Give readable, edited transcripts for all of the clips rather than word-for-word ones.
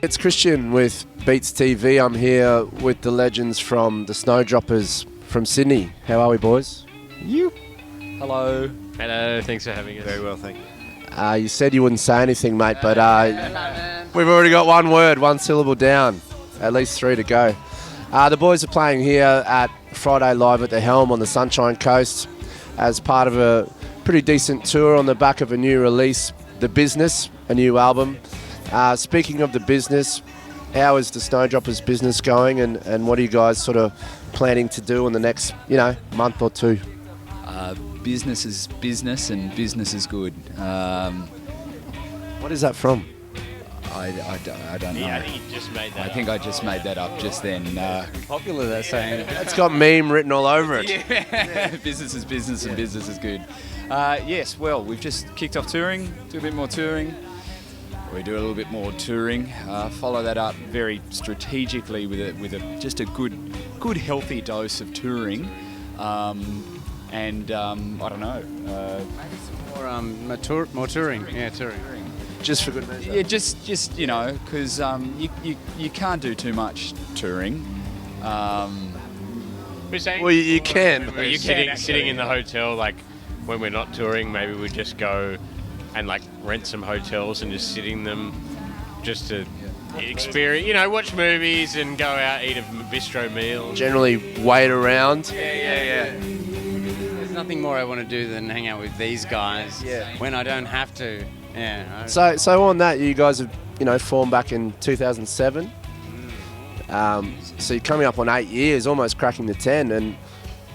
It's Christian with BeatsTV. I'm here with the legends from the Snowdroppers from Sydney. How are we, boys? You. Hello. Hello, thanks for having us. Very well, thank you. You said you wouldn't say anything, mate, but we've already got one word, one syllable down. At least 3 to go. The boys are playing here at Friday Live at the Helm on the Sunshine Coast as part of a pretty decent tour on the back of a new release, The Business, a new album. Speaking of the business, how is the Snowdroppers business going, and what are you guys sort of planning to do in the next, month or two? Business is business, and business is good. What is that from? I don't know. Yeah, I think you just made that I think I just made that up just then. popular, that saying. It's got meme written all over it. Yeah. Business is business, and business is good. Yes, well, we've just kicked off touring, do a bit more touring. We do a little bit more touring, follow that up very strategically with just a good healthy dose of touring, and I don't know. Maybe some more touring. Yeah, touring. Just for good measure. Yeah, just because you can't do too much touring. We're saying, Well, you can. We're sitting in the hotel, like when we're not touring, maybe we just go and like rent some hotels and just sit in them just to experience, watch movies and go out, eat a bistro meal. Generally wait around. Yeah. There's nothing more I want to do than hang out with these guys when I don't have to. Yeah. So on that, you guys have, formed back in 2007. So you're coming up on 8 years, almost cracking the 10, and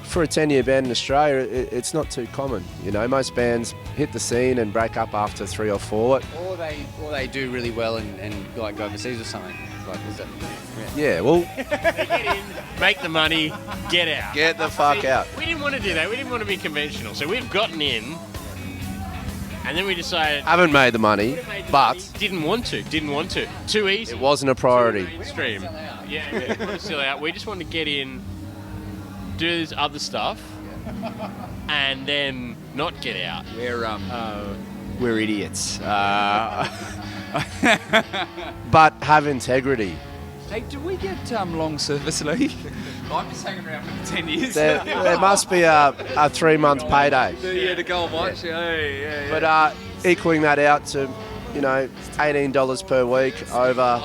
for a 10-year band in Australia, it's not too common. Most bands hit the scene and break up after 3 or 4. Or they do really well and like go overseas or something. Like, is that, Yeah, well, Get in, make the money, get out. get the fuck out. We didn't want to do that. We didn't want to be conventional. So we've gotten in, and then we decided. Haven't made the money, but Didn't want to. Too easy. it wasn't a priority. Mainstream. Yeah, still out. We just want to get in, do this other stuff, and then not get out. We're idiots. But have integrity. Hey, do we get long service leave? I'm just hanging around for 10 years. There must be a 3-month payday. Yeah, to go and watch. Yeah. But equaling that out to, $18 per week over,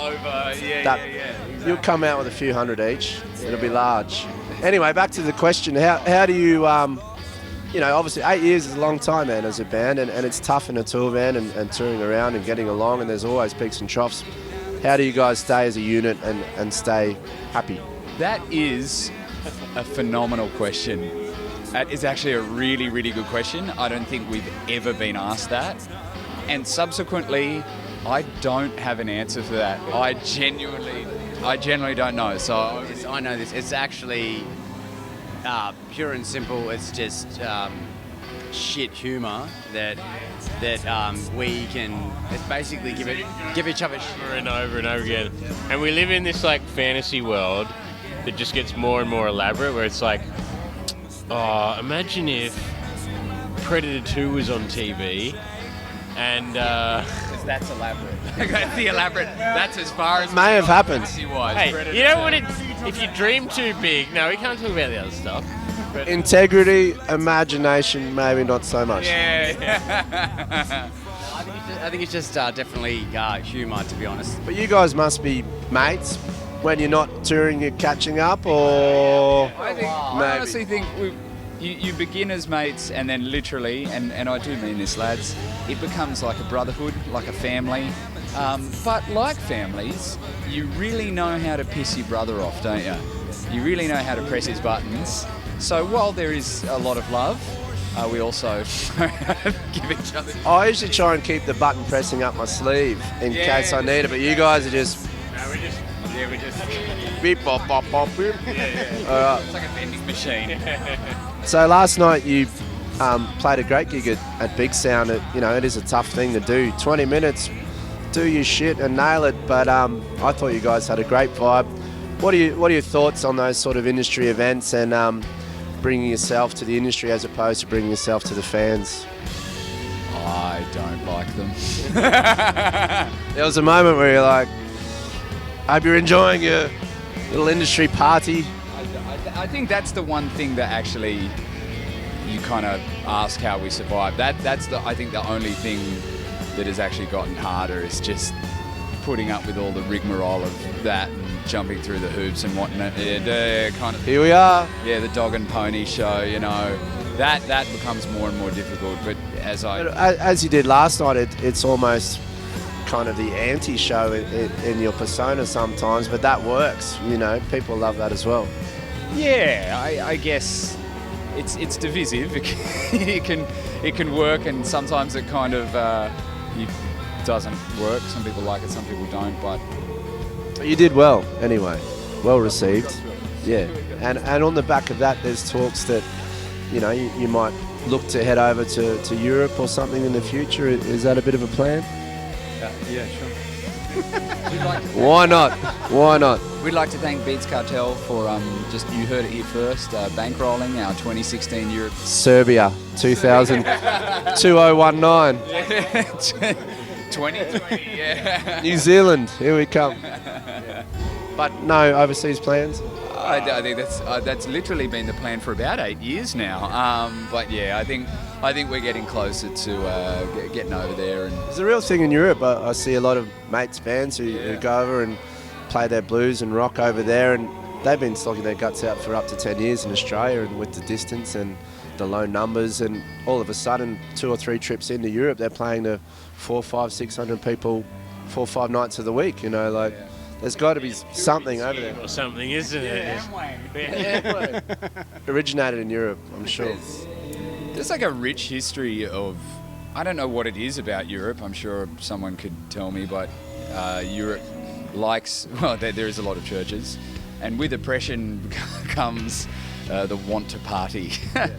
you'll come out with a few hundred each. It'll be large. Anyway, back to the question. How do you, obviously 8 years is a long time, man, as a band, and it's tough in a tour band and touring around and getting along, and there's always peaks and troughs. How do you guys stay as a unit and stay happy? That is a phenomenal question. That is actually a really, really good question. I don't think we've ever been asked that. And subsequently, I don't have an answer for that. I genuinely don't know. So I know this. It's actually pure and simple. It's just shit humour that we can. It's basically give each other shit. Over and over and over again. And we live in this like fantasy world that just gets more and more elaborate, where it's like, imagine if Predator 2 was on TV, and because that's elaborate. That's the elaborate. That's as far as May have happened. hey, you don't want to. If you dream too big, no, we can't talk about the other stuff. But Integrity, imagination, maybe not so much. Yeah. I think it's just definitely humour, to be honest. But you guys must be mates when you're not touring, you're catching up, or I honestly think you begin as mates, and then literally, and I do mean this, lads, it becomes like a brotherhood, like a family. But like families, you really know how to piss your brother off, don't you? You really know how to press his buttons. So while there is a lot of love, we also give each other. I usually try and keep the button pressing up my sleeve in case I need it, but you guys are just we just beep, bop, bop, bop, beep. It's like a vending machine. So last night you played a great gig at Big Sound. It is a tough thing to do. 20 minutes, do your shit and nail it. But I thought you guys had a great vibe. What are your thoughts on those sort of industry events and bringing yourself to the industry as opposed to bringing yourself to the fans? I don't like them. There was a moment where you're like, I hope you're enjoying your little industry party. I think that's the one thing that actually you kind of ask how we survive. That's I think the only thing that has actually gotten harder is just putting up with all the rigmarole of that and jumping through the hoops and whatnot. Yeah, kind of. Here we are. Yeah, the dog and pony show. That becomes more and more difficult. But as you did last night, it's almost kind of the anti-show in your persona sometimes, but that works. People love that as well. Yeah, I guess it's divisive. It can work, and sometimes it kind of it doesn't work. Some people like it, some people don't. But you did well anyway. Well received. Yeah, and on the back of that, there's talks that you might look to head over to Europe or something in the future. Is that a bit of a plan? Yeah, sure. Why not? Why not? We'd like to thank Beats Cartel for you heard it here first, bankrolling our 2016 Europe. Serbia, 2019. 2020, yeah. New Zealand, here we come. But no overseas plans? I think that's literally been the plan for about 8 years now. But yeah, I think we're getting closer to getting over there. And it's a real thing in Europe. I see a lot of mates bands who go over and play their blues and rock over there, and they've been slogging their guts out for up to 10 years in Australia, and with the distance and the low numbers, and all of a sudden 2 or 3 trips into Europe, they're playing to 400, 500, 600 people 4 or 5 nights of the week. There's got to be something over there. Or something, isn't it? Yeah. Originated in Europe, I'm sure. There's like a rich history of, I don't know what it is about Europe. I'm sure someone could tell me, but Europe likes, there is a lot of churches, and with oppression comes the want to party. Yeah.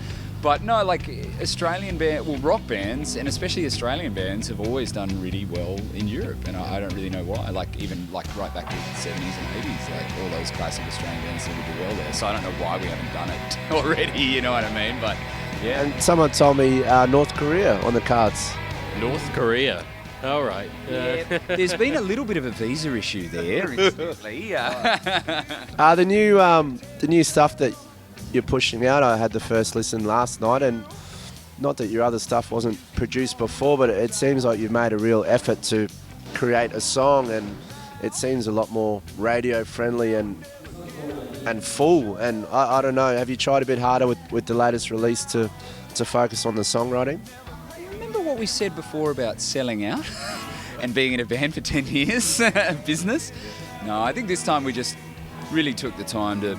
But no, like Australian rock bands, and especially Australian bands, have always done really well in Europe, and I don't really know why. Even right back to the 70s and 80s, like all those classic Australian bands seem to do well there. So I don't know why we haven't done it already. You know what I mean? But yeah. And someone told me North Korea on the cards. North Korea. All right. Yeah, there's been a little bit of a visa issue there recently. The new stuff that you're pushing out, I had the first listen last night, and not that your other stuff wasn't produced before, but it seems like you've made a real effort to create a song, and it seems a lot more radio friendly and full. And I don't know, have you tried a bit harder with the latest release to focus on the songwriting? Remember what we said before about selling out and being in a band for 10 years business? No, I think this time we just really took the time to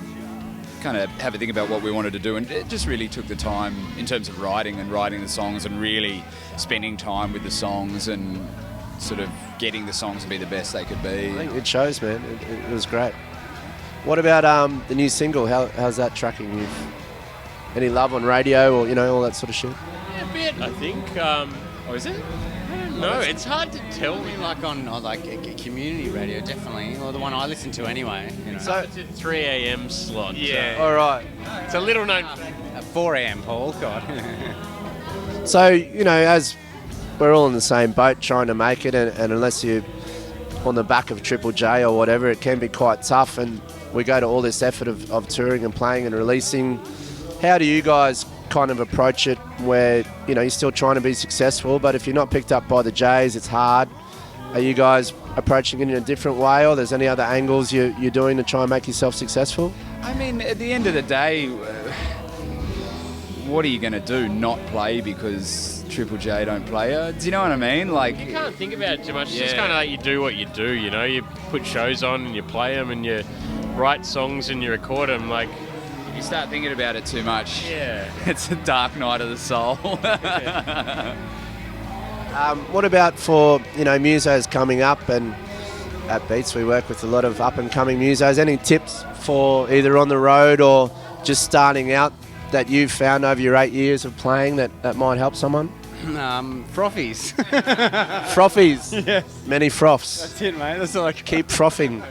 kind of have a think about what we wanted to do, and it just really took the time in terms of writing the songs, and really spending time with the songs and sort of getting the songs to be the best they could be. I think it shows, man. It was great. What about the new single? How's that tracking? Any love on radio or all that sort of shit? Yeah, a bit, I think. Oh, is it? No, it's hard to tell. On community radio, definitely, or the one I listen to anyway. So it's a 3 a.m. slot. Yeah. All right. It's a little known. At 4 a.m. Paul, God. So as we're all in the same boat trying to make it, and unless you're on the back of Triple J or whatever, it can be quite tough. And we go to all this effort of touring and playing and releasing. How do you guys kind of approach it where you're still trying to be successful, but if you're not picked up by the Jays, it's hard? Are you guys approaching it in a different way, or there's any other angles you're doing to try and make yourself successful? I mean, at the end of the day, what are you going to do? Not play because Triple J don't play? Do you know what I mean? Like, you can't think about it too much. It's just kind of like you do what you do. You put shows on and you play them and you write songs and you record them. Like, if you start thinking about it too much, yeah, it's a dark night of the soul. What about for musos coming up? And at Beats we work with a lot of up and coming musos. Any tips for either on the road or just starting out that you've found over your 8 years of playing that might help someone? Frothies. Frothies. Yes. Many froths. That's it, mate. That's all I can. Keep frothing.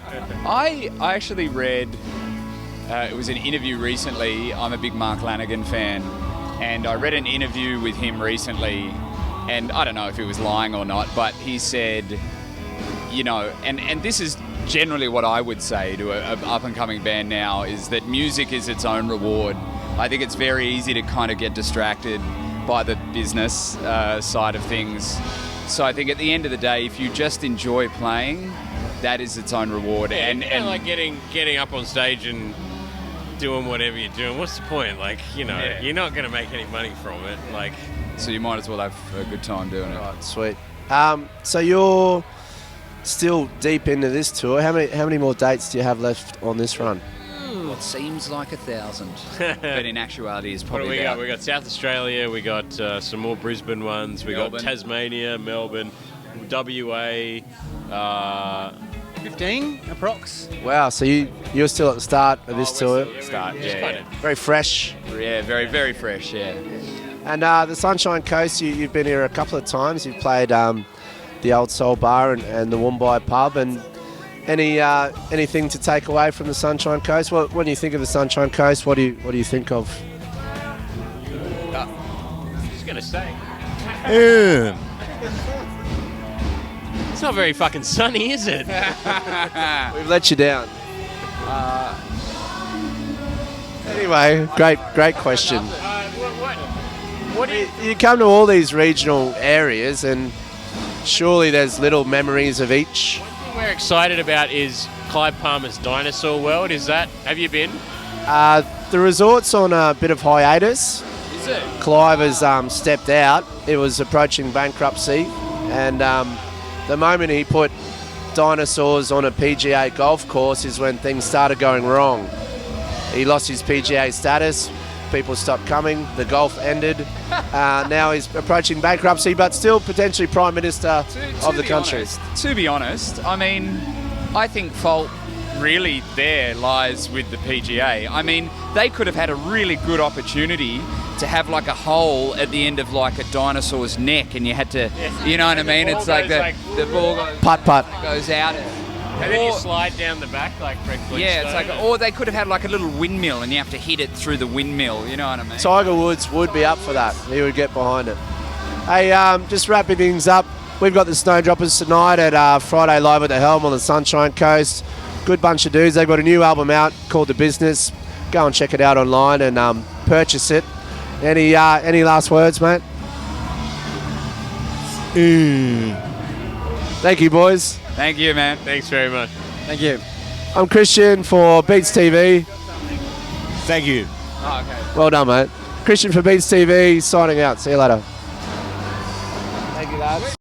I actually read, it was an interview recently. I'm a big Mark Lanigan fan, and I read an interview with him recently, and I don't know if he was lying or not, but he said, and this is generally what I would say to an up-and-coming band now is that music is its own reward. I think it's very easy to kind of get distracted by the business side of things. So I think at the end of the day, if you just enjoy playing, that is its own reward. Yeah, and like getting up on stage and doing whatever you're doing. What's the point? Like, you know, you're not going to make any money from it. Like, so you might as well have a good time doing it. Right, sweet. So you're still deep into this tour. How many more dates do you have left on this run? What seems like 1,000, but in actuality is probably what do we about... got? We got South Australia. We got some more Brisbane ones. We got Tasmania, Melbourne, WA. 15 approx. Wow, so you're still at the start of this tour. Yeah. Very fresh. Yeah, very, very fresh, yeah. And the Sunshine Coast, you've been here a couple of times. You've played the Old Soul Bar and the Woombye Pub. And anything to take away from the Sunshine Coast? When you think of the Sunshine Coast, what do you think of? I'm just gonna say. It's not very fucking sunny, is it? We've let you down. Anyway, great question. What do You come to all these regional areas, and surely there's little memories of each. One thing we're excited about is Clive Palmer's Dinosaur World. Have you been? The resort's on a bit of hiatus. Is it? Clive has stepped out. It was approaching bankruptcy, and the moment he put dinosaurs on a PGA golf course is when things started going wrong. He lost his PGA status. People stopped coming. The golf ended. Now he's approaching bankruptcy, but still potentially Prime Minister of the country. To be honest, I mean, I think fault really there lies with the PGA. I mean, they could have had a really good opportunity to have like a hole at the end of like a dinosaur's neck, and you had to, you know what I mean? It's like the ball Putt. goes out. And then you slide down the back like Fred Flintstone. Yeah, it's like, or they could have had like a little windmill, and you have to hit it through the windmill. You know what I mean? Tiger Woods would be up for that. He would get behind it. Hey, just wrapping things up. We've got the Snowdroppers tonight at Friday Live at the Helm on the Sunshine Coast. Good bunch of dudes. They've got a new album out called The Business. Go and check it out online and purchase it. Any last words, mate? Thank you, boys. Thank you, man. Thanks very much. Thank you. I'm Christian for BeatsTV. Thank you. Oh, okay. Well done, mate. Christian for BeatsTV, signing out. See you later. Thank you, lads.